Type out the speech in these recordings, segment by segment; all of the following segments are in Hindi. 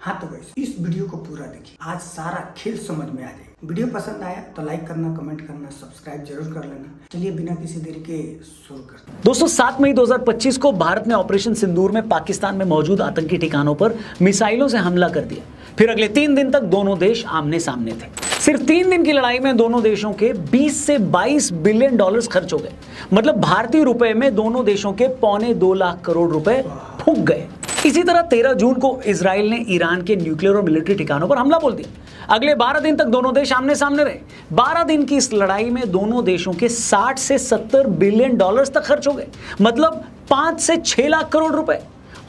हाँ तो गाइस इस वीडियो को पूरा देखिए, आज सारा खेल समझ में आ जाएगा। वीडियो पसंद आया तो लाइक करना, कमेंट करना, सब्सक्राइब जरूर कर लेना। चलिए बिना किसी देरी के शुरू करते हैं। दोस्तों 7 मई 2025 को भारत ने ऑपरेशन सिंदूर में पाकिस्तान में मौजूद आतंकी ठिकानों पर मिसाइलों से हमला कर दिया। फिर अगले 3 दिन तक दोनों देश आमने सामने थे। सिर्फ 3 दिन की लड़ाई में दोनों देशों के 20 से 22 बिलियन डॉलर्स खर्च हो गए। मतलब भारतीय रुपए में दोनों देशों के 2.25 लाख करोड़ रुपए फूंक गए। इसी तरह 13 जून को इजराइल ने ईरान के न्यूक्लियर और मिलिट्री ठिकानों पर हमला बोल दिया। अगले 12 दिन तक दोनों देश आमने सामने रहे। 12 दिन की इस लड़ाई में दोनों देशों के 60 से 70 बिलियन डॉलर्स तक खर्च हो गए। मतलब 5 से 6 लाख करोड़ रुपए।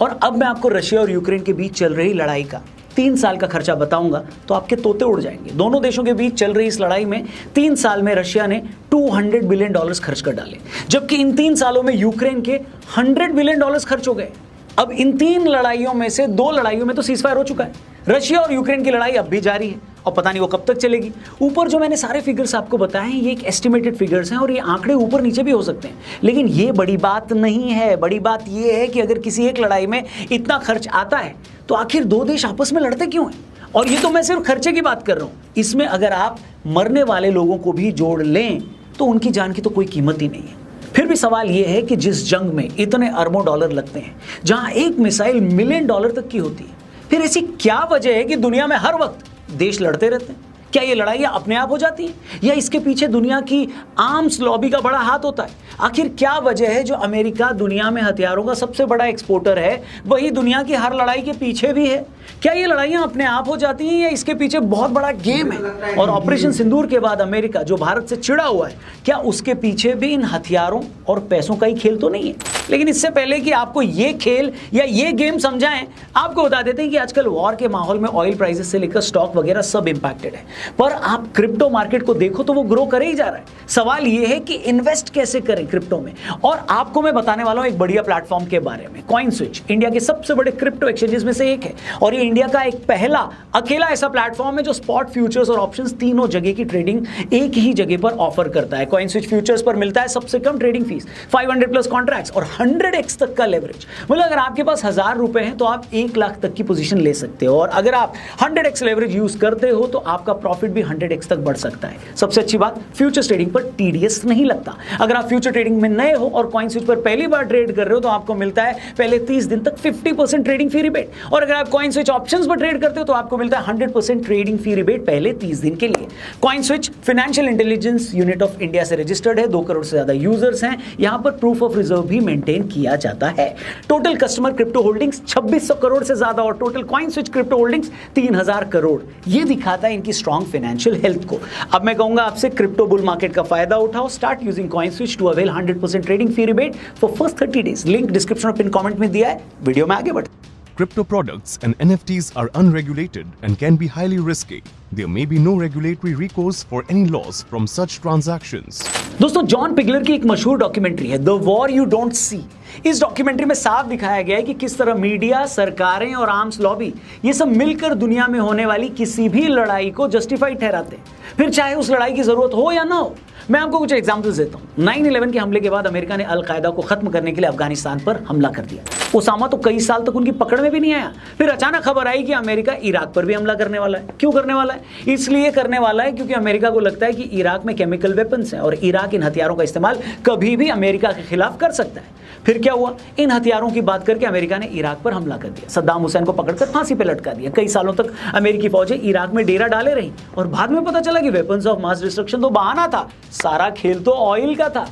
और अब मैं आपको रशिया और यूक्रेन के बीच चल रही लड़ाई का 3 साल का खर्चा बताऊंगा तो आपके तोते उड़ जाएंगे। दोनों देशों के बीच चल रही इस लड़ाई में 3 साल में रशिया ने 200 बिलियन डॉलर्स खर्च कर डाले, जबकि इन 3 सालों में यूक्रेन के 100 बिलियन डॉलर्स खर्च हो गए। अब इन 3 लड़ाइयों में से 2 लड़ाइयों में तो सीजफायर हो चुका है। रशिया और यूक्रेन की लड़ाई अब भी जारी है और पता नहीं वो कब तक चलेगी। ऊपर जो मैंने सारे फिगर्स आपको बताए हैं ये एक एस्टिमेटेड फिगर्स हैं और ये आंकड़े ऊपर नीचे भी हो सकते हैं, लेकिन ये बड़ी बात नहीं है। बड़ी बात ये है कि अगर किसी एक लड़ाई में इतना खर्च आता है तो आखिर 2 देश आपस में लड़ते क्यों हैं? और ये तो मैं सिर्फ खर्चे की बात कर रहा हूं, इसमें अगर आप मरने वाले लोगों को भी जोड़ लें तो उनकी जान की तो कोई कीमत ही नहीं है। फिर भी सवाल यह है कि जिस जंग में इतने अरबों डॉलर लगते हैं, जहां एक मिसाइल मिलियन डॉलर तक की होती है, फिर ऐसी क्या वजह है कि दुनिया में हर वक्त देश लड़ते रहते हैं? क्या ये लड़ाइयां अपने आप हो जाती हैं या इसके पीछे दुनिया की आर्म्स लॉबी का बड़ा हाथ होता है? आखिर क्या वजह है जो अमेरिका दुनिया में हथियारों का सबसे बड़ा एक्सपोर्टर है, वही दुनिया की हर लड़ाई के पीछे भी है? क्या ये लड़ाइयां अपने आप हो जाती हैं या इसके पीछे बहुत बड़ा गेम है? और ऑपरेशन सिंदूर के बाद अमेरिका जो भारत से चिढ़ा हुआ है, क्या उसके पीछे भी इन हथियारों और पैसों का ही खेल तो नहीं है? लेकिन इससे पहले कि आपको ये खेल या ये गेम समझाएं, आपको बता देते हैं कि आजकल वॉर के माहौल में ऑयल प्राइसेस से लेकर स्टॉक वगैरह सब इंपैक्टेड है। पर आप क्रिप्टो मार्केट को देखो तो वो ग्रो कर ही जा रहा है। सवाल ये है कि इन्वेस्ट कैसे करें क्रिप्टो में, और आपको मैं बताने वाला हूं एक बढ़िया प्लेटफॉर्म के बारे में। कॉइनस्विच इंडिया के सबसे बड़े क्रिप्टो एक्सचेंजेस में से एक है और ये इंडिया का एक पहला अकेला ऐसा प्लेटफॉर्म है जो स्पॉट, फ्यूचर्स और ऑप्शंस तीनों जगह की ट्रेडिंग एक ही जगह पर ऑफर करता है। कॉइनस्विच फ्यूचर्स पर मिलता है सबसे कम ट्रेडिंग फीस, 500 प्लस कॉन्ट्रैक्ट्स और 100x तक का लेवरेज। मतलब अगर आपके पास 1000 रुपए हैं तो आप 1 लाख तक की पोजीशन ले सकते हो, और अगर आप 100x लेवरेज यूज करते हो तो आपका प्रॉफिट भी 100x तक बढ़ सकता है। सबसे अच्छी बात, फ्यूचर्स ट्रेडिंग पर टीडीएस नहीं लगता। अगर आप फ्यूचर ट्रेडिंग में नए हो और कॉइनस्विच पर पहली बार ट्रेड कर रहे हो तो आपको मिलता है पहले 30 दिन तक 50% ट्रेडिंग फी रिबेट, और अगर आप कॉइनस्विच ऑप्शंस पर ट्रेड करते हो तो आपको मिलता है 100% ट्रेडिंग फी रिबेट पहले 30 दिन के लिए। CoinSwitch financial intelligence unit of India से रजिस्टर्ड है, 2 करोड़ से ज्यादा यूजर्स हैं। यहां पर प्रूफ ऑफ रिजर्व भी मेंटेन किया जाता है। Total customer crypto holdings 2600 crore से ज्यादा और total CoinSwitch crypto holdings 3000 crore. ये दिखाता है इनकी स्ट्रॉन्ग फाइनेंशियल हेल्थ को। अब मैं कहूंगा आपसे, क्रिप्टो बुल मार्केट का फायदा उठाओ। Start using CoinSwitch to avail 100% trading fee rebate for first 30 days. Link description और पिन कमेंट में दिया है। वीडियो में आगे बढ़ते। Crypto products and NFTs are unregulated and can be highly risky. There may be no regulatory recourse for any loss from such transactions. दोस्तों जॉन पिगलर की एक मशहूर डॉक्यूमेंट्री है the war you don't see. इस डॉक्यूमेंट्री में साफ दिखाया गया है कि किस तरह मीडिया, सरकारें और आर्म्स लॉबी ये सब मिलकर दुनिया में होने वाली किसी भी लड़ाई को जस्टिफाइड ठहराते हैं, फिर चाहे उस लड़ाई की जरूरत हो या ना हो। मैं आपको कुछ एग्जांपल्स देता हूं। 9/11 के हमले के बाद अमेरिका ने अल कायदा को खत्म करने के लिए अफगानिस्तान पर हमला कर दिया। ओसामा तो कई साल तक उनकी पकड़ में भी नहीं आया। फिर अचानक खबर आई कि अमेरिका इराक पर भी हमला करने वाला है। क्यों करने वाला है? इसलिए करने वाला है क्योंकि अमेरिका को लगता है कि इराक में केमिकल वेपन्स हैं और इराक इन हथियारों का इस्तेमाल कभी भी अमेरिका के खिलाफ कर सकता है। फिर क्या हुआ? इन हथियारों की बात करके अमेरिका ने इराक पर हमला कर दिया। सद्दाम हुसैन को पकड़कर फांसी पर लटका दिया। कई सालों तक अमेरिकी फौजें इराक में डेरा डाले रही और बाद में पता चला कि वेपन्स ऑफ मास डिस्ट्रक्शन तो बहाना था, सारा खेल तो ऑयल का था।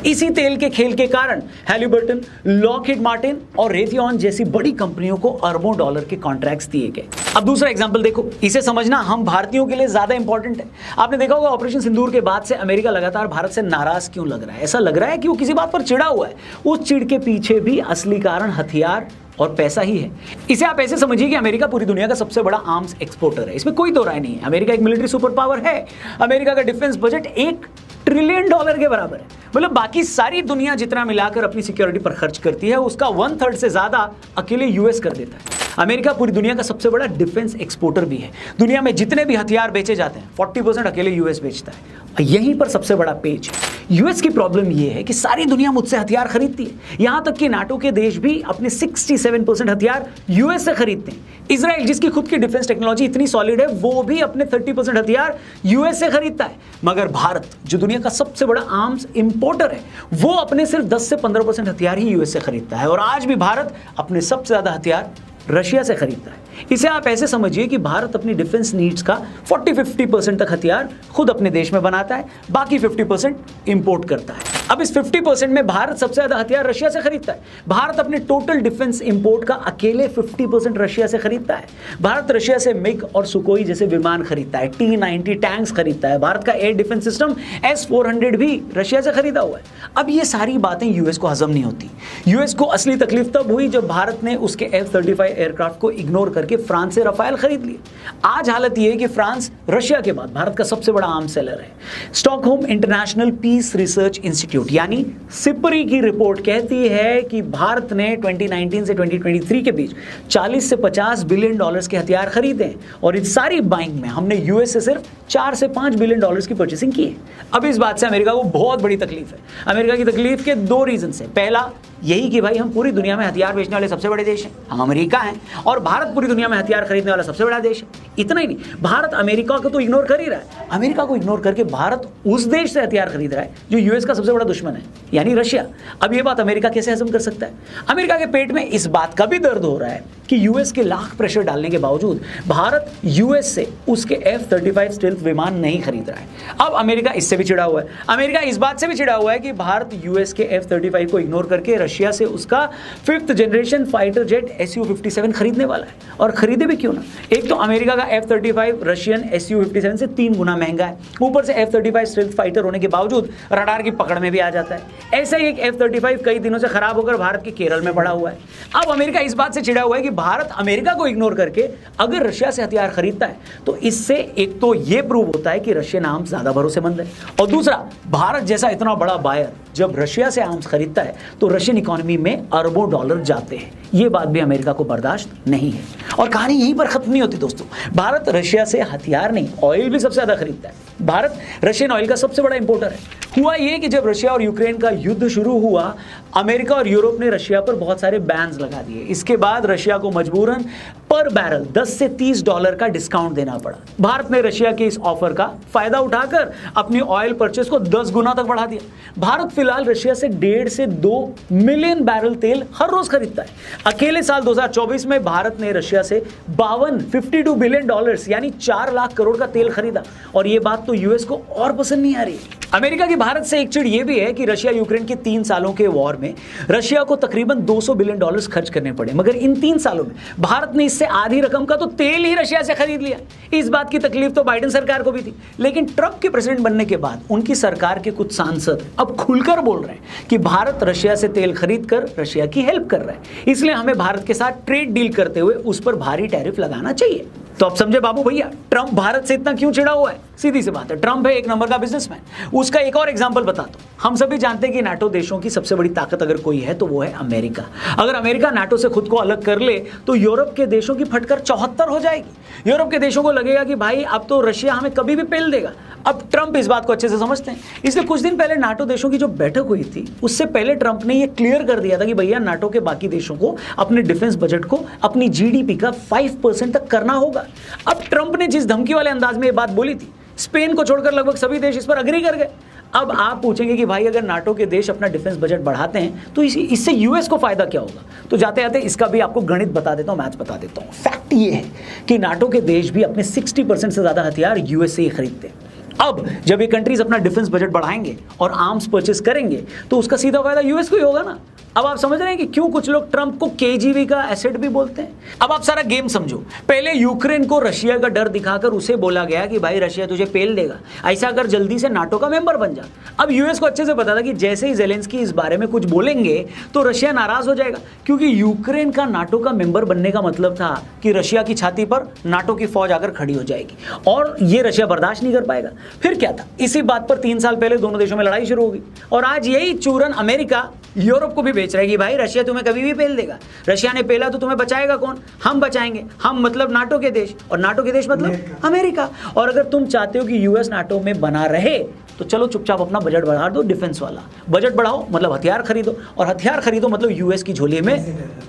इसी तेल के खेल के कारण हैलिबर्टन, लॉकहीड मार्टिन और रेथियॉन जैसी बड़ी कंपनियों को अरबों डॉलर के कॉन्ट्रैक्ट्स दिए गए। अब दूसरा एग्जांपल देखो, इसे समझना हम भारतीयों के लिए ज्यादा इंपॉर्टेंट है। आपने देखा होगा ऑपरेशन सिंदूर के बाद से अमेरिका लगातार भारत से नाराज क्यों लग रहा है? ऐसा लग रहा है कि वो किसी बात पर चिढ़ा हुआ है। उस चिढ़ के पीछे भी असली कारण हथियार और पैसा ही है। इसे आप ऐसे समझिए कि अमेरिका पूरी दुनिया का सबसे बड़ा आर्म्स एक्सपोर्टर है, इसमें कोई दो राय नहीं है। अमेरिका एक मिलिट्री सुपर पावर है। अमेरिका का डिफेंस बजट $1 ट्रिलियन के बराबर है। मतलब बाकी सारी दुनिया जितना मिलाकर अपनी सिक्योरिटी पर खर्च करती है उसका 1/3 से ज्यादा अकेले यूएस कर देता है। अमेरिका पूरी दुनिया का सबसे बड़ा डिफेंस एक्सपोर्टर भी है। दुनिया में जितने भी हथियार बेचे जाते हैं 40% अकेले यूएस बेचता है। यहीं पर सबसे बड़ा पेच है। यूएस की प्रॉब्लम यह है कि सारी दुनिया मुझसे हथियार खरीदती है, यहां तक कि नाटो के देश भी अपने 67% हथियार यूएस से खरीदते हैं। इजराइल, जिसकी खुद की डिफेंस टेक्नोलॉजी इतनी सॉलिड है, वो भी अपने 30% हथियार यूएस से खरीदता है। मगर भारत, जो दुनिया का सबसे बड़ा आर्म्स इंपोर्टर है, वो अपने सिर्फ 10 से 15% हथियार ही यूएस से खरीदता है। और आज भी भारत अपने सबसे ज्यादा हथियार रशिया से खरीदता है। इसे आप ऐसे समझिए कि भारत अपनी डिफेंस नीड्स का 40-50% तक हथियार खुद अपने देश में बनाता है, बाकी 50% इंपोर्ट करता है। अब इस 50% में भारत सबसे ज्यादा हथियार रशिया से खरीदता है। भारत अपने टोटल डिफेंस इंपोर्ट का अकेले 50% रशिया से खरीदता है। भारत रशिया से मिग और सुकोई जैसे विमान खरीदता है, T-90 टैंक्स खरीदता है। भारत का एयर डिफेंस सिस्टम S-400 भी रशिया से खरीदा हुआ है। अब ये सारी बातें यूएस को हजम नहीं होती। यूएस को असली तकलीफ तब हुई जब भारत ने उसके F-35 एयरक्राफ्ट को इग्नोर करके फ्रांस से रफाल खरीद लिए। आज हालत यह है कि फ्रांस रशिया के बाद भारत का सबसे बड़ा आर्म सेलर है। Stockholm International Peace Research Institute यानी सिपरी की रिपोर्ट कहती है कि भारत ने 2019 से 2023 के बीच 40 से 50 बिलियन डॉलर्स के हथियार खरीदे हैं और इस सारी बाइंग में हमने यूएस से सिर्फ 4 से 5 बिलियन डॉलर्स की परचेसिंग की है। अब इस बात से अमेरिका को बहुत बड़ी तकलीफ है। अमेरिका की तकलीफ के 2 रीजन है। पहला यही कि भाई हम पूरी दुनिया में हथियार बेचने वाले सबसे बड़े देश हैं, हम अमेरिका हैं, और भारत पूरी दुनिया में हथियार खरीदने वाला सबसे बड़ा देश है। इतना ही नहीं, भारत अमेरिका को तो इग्नोर कर ही रहा है। अमेरिका को इग्नोर करके भारत उस देश से हथियार खरीद रहा है जो यूएस का सबसे बड़ा दुश्मन है, यानी रशिया। अब ये बात अमेरिका कैसे हजम कर सकता है? अमेरिका के पेट में इस बात का भी दर्द हो रहा है कि यूएस के लाख प्रेशर डालने के बावजूद भारत यूएस से उसके F-35 स्टेल्थ विमान नहीं खरीद रहा है। अब अमेरिका इससे भी चिढ़ा हुआ है। अमेरिका इस बात से भी चिढ़ा हुआ है कि भारत यूएस के F-35 को इग्नोर करके रशिया से उसका 5th generation fighter jet Su-57 खरीदने वाला है। और खरीदे भी क्यों ना? एक तो अमेरिका का F-35 रशियन Su-57 से 3 गुना महंगा है, ऊपर से F-35 स्टेल्थ फाइटर होने के बावजूद रडार की पकड़ में भी आ जाता है। ऐसा ही एक F-35 कई दिनों से खराब होकर भारत के केरल में पड़ा हुआ है। अब अमेरिका इस बात से चिढ़ा हुआ है कि भारत अमेरिका को इग्नोर करके अगर रशिया से हथियार खरीदता है तो इससे एक तो यह प्रूव होता है कि रशियन आर्म्स ज्यादा भरोसेमंद है, और दूसरा, भारत जैसा इतना बड़ा बायर जब रशिया से आर्म्स खरीदता है तो रशियन इकोनॉमी में अरबों डॉलर जाते हैं। यह बात भी अमेरिका को बर्दाश्त नहीं है। और कहानी यहीं पर खत्म नहीं होती दोस्तों। भारत रशिया से हथियार नहीं, ऑयल भी सबसे ज्यादा खरीदता है। भारत रशियन ऑयल का सबसे बड़ा इंपोर्टर है। हुआ यह कि जब रशिया और यूक्रेन का युद्ध शुरू हुआ, अमेरिका और यूरोप ने रशिया पर बहुत सारे बैन्स लगा दिए। इसके बाद रशिया को मजबूरन पर बैरल 10 से 30 डॉलर का डिस्काउंट देना पड़ा। भारत ने रशिया के इस ऑफर का फायदा उठाकर अपनी ऑयल परचेस को 10 गुना तक बढ़ा दिया। भारत फिलहाल रशिया से 1.5 से 2 मिलियन बैरल तेल हर रोज खरीदता है। अकेले साल 2024 में भारत ने रशिया से 52 बिलियन डॉलर्स यानी 4 लाख करोड़ का तेल खरीदा। और यह बात तो यूएस को और पसंद नहीं आ रही। अमेरिका की भारत से एक चिड़ यह भी है कि रशिया यूक्रेन के 3 सालों के वॉर में रशिया को तकरीबन 200 बिलियन डॉलर्स खर्च करने पड़े, मगर इन 3 सालों में भारत ने इससे आधी रकम का तो तेल ही रशिया से खरीद लिया। इस बात की तकलीफ तो बाइडेन सरकार को भी थी, लेकिन ट्रंप के प्रेसिडेंट बनने के बाद उनकी सरकार के कुछ सांसद अब खुलकर बोल रहे हैं कि भारत रशिया से तेल खरीद कर रशिया की हेल्प कर रहा है, इसलिए हमें भारत के साथ ट्रेड डील करते हुए उस पर भारी टैरिफ लगाना चाहिए। तो अब समझे बाबू भैया, ट्रंप भारत से इतना क्यों चिढ़ा हुआ है? सीधी सी बात है, ट्रंप है एक नंबर का बिजनेसमैन। उसका एक और एग्जांपल बताता हूं। हम सभी जानते हैं कि नाटो देशों की सबसे बड़ी ताकत अगर कोई है तो वो है अमेरिका। अगर अमेरिका नाटो से खुद को अलग कर ले तो यूरोप के देशों की फटकर 74 हो जाएगी। यूरोप के देशों को लगेगा कि भाई अब तो रशिया हमें कभी भी पेल देगा। अब ट्रंप इस बात को अच्छे से समझते हैं, इसलिए कुछ दिन पहले नाटो देशों की जो बैठक हुई थी उससे पहले ट्रंप ने यह क्लियर कर दिया था कि भैया नाटो के बाकी देशों को अपने डिफेंस बजट को अपनी जीडीपी का 5% तक करना होगा। अब ट्रंप ने जिस धमकी वाले अंदाज में ये बात बोली थी, स्पेन को छोड़कर लगभग सभी देश इस पर अग्री कर गए। अब आप पूछेंगे कि भाई अगर नाटो के देश अपना डिफेंस बजट बढ़ाते हैं तो इससे यूएस को फायदा क्या होगा? तो जाते जाते इसका भी आपको गणित बता देता हूं, मैथ्स बता देता हूं। फैक्ट ये है कि नाटो के देश भी अपने 60% से ज्यादा हथियार यूएस से ही खरीदते हैं। अब जब ये कंट्रीज अपना डिफेंस बजट बढ़ाएंगे और आर्म्स परचेस करेंगे तो उसका सीधा फायदा यूएस को ही होगा ना। अब आप समझ रहे हैं कि क्यों कुछ लोग ट्रंप को केजीबी का एसेट भी बोलते हैं। अब आप सारा गेम समझो। पहले यूक्रेन को रशिया का डर दिखाकर उसे बोला गया कि भाई रशिया तुझे पेल देगा, ऐसा कर जल्दी से नाटो का मेंबर बन जा। अब यूएस को अच्छे से पता था कि जैसे ही जेलेंस्की इस बारे में कुछ बोलेंगे तो रशिया नाराज हो जाएगा, क्योंकि यूक्रेन का नाटो का मेंबर बनने का मतलब था कि रशिया की छाती पर नाटो की फौज आकर खड़ी हो जाएगी और ये रशिया बर्दाश्त नहीं कर पाएगा। फिर क्या था, इसी बात पर 3 साल पहले दोनों देशों में लड़ाई शुरू होगी और आज यही चूरन अमेरिका यूरोप को भी बेच रहा है कि भाई रशिया तुम्हें कभी भी पेल देगा, रशिया ने पेला तो तुम्हें बचाएगा कौन? हम बचाएंगे। हम मतलब नाटो के देश, और नाटो के देश मतलब अमेरिका। और अगर तुम चाहते हो कि यूएस नाटो में बना रहे तो चलो चुपचाप अपना बजट बढ़ा दो, डिफेंस वाला बजट बढ़ाओ, मतलब हथियार खरीदो, और हथियार खरीदो मतलब यूएस की झोली में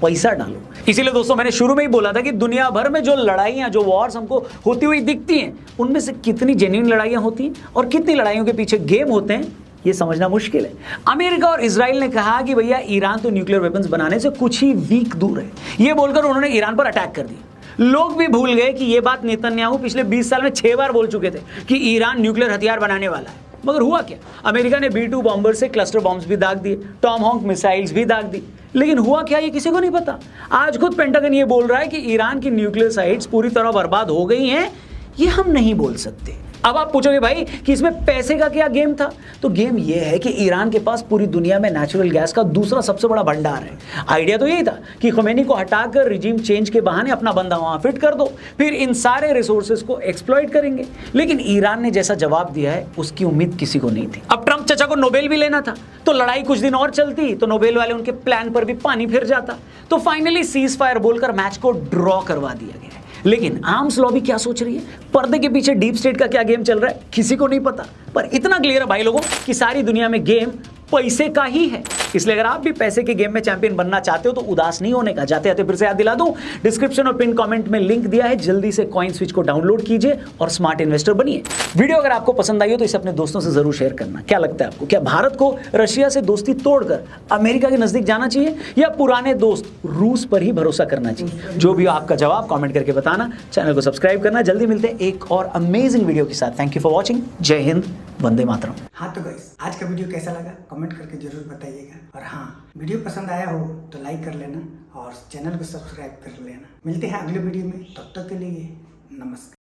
पैसा डालो। इसीलिए दोस्तों मैंने शुरू में ही बोला था कि दुनिया भर में जो लड़ाइयां, जो वॉर्स हमको होती हुई दिखती हैं, उनमें से कितनी जेन्युइन लड़ाइयां होती हैं और कितनी लड़ाइयों के पीछे गेम होते हैं, ये समझना मुश्किल है। अमेरिका और इजराइल ने कहा कि भैया ईरान तो न्यूक्लियर वेपन्स बनाने से कुछ ही वीक दूर है, ये बोलकर उन्होंने ईरान पर अटैक कर दिया। लोग भी भूल गए कि ये बात नेतन्याहू पिछले 20 साल में 6 बार बोल चुके थे कि ईरान न्यूक्लियर हथियार बनाने वाला है। मगर हुआ क्या? अमेरिका ने B-2 बॉम्बर से क्लस्टर बॉम्ब्स भी दाग दिए, टॉमहॉक मिसाइल्स भी दाग दी, लेकिन हुआ क्या ये किसी को नहीं पता। आज खुद पेंटागन ये बोल रहा है कि ईरान की न्यूक्लियर साइट्स पूरी तरह बर्बाद हो गई हैं, ये हम नहीं बोल सकते। अब आप पूछोगे भाई कि इसमें पैसे का क्या गेम था? तो गेम ये है कि ईरान के पास पूरी दुनिया में नेचुरल गैस का दूसरा सबसे बड़ा भंडार है। आइडिया तो यही था कि खुमैनी को हटाकर रिजीम चेंज के बहाने अपना बंदा वहां फिट कर दो, फिर इन सारे रिसोर्सेज को एक्सप्लॉइट करेंगे। लेकिन ईरान ने जैसा जवाब दिया है उसकी उम्मीद किसी को नहीं थी। अब ट्रंप चचा को नोबेल भी लेना था, तो लड़ाई कुछ दिन और चलती तो नोबेल वाले उनके प्लान पर भी पानी फिर जाता। तो फाइनली सीज फायर बोलकर मैच को ड्रॉ करवा दिया गया। लेकिन आर्म्स लॉबी क्या सोच रही है, पर्दे के पीछे डीप स्टेट का क्या गेम चल रहा है, किसी को नहीं पता। पर इतना क्लियर है भाई लोगों कि सारी दुनिया में गेम पैसे का ही है। इसलिए अगर आप भी पैसे के गेम में चैंपियन बनना चाहते हो तो उदास नहीं होने का। जाते जाते फिर से याद दिला दूं, डिस्क्रिप्शन और पिन कमेंट में लिंक दिया है, जल्दी से कॉइन स्विच को डाउनलोड कीजिए और स्मार्ट इन्वेस्टर बनिए। वीडियो अगर आपको पसंद आई हो तो इसे अपने दोस्तों से जरूर शेयर करना। क्या लगता है आपको, क्या भारत को रशिया से दोस्ती तोड़कर अमेरिका के नजदीक जाना चाहिए या पुराने दोस्त रूस पर ही भरोसा करना चाहिए? जो भी हो आपका जवाब कॉमेंट करके बताना। चैनल को सब्सक्राइब करना। जल्दी मिलते हैं एक और अमेजिंग वीडियो के साथ। Thank you for watching. जय हिंद, वंदे मातरम। हाँ तो गाइस, आज का वीडियो कैसा लगा कमेंट करके जरूर बताइएगा। और हाँ, वीडियो पसंद आया हो तो लाइक कर लेना और चैनल को सब्सक्राइब कर लेना। मिलते हैं अगले वीडियो में, तब तक के लिए नमस्कार।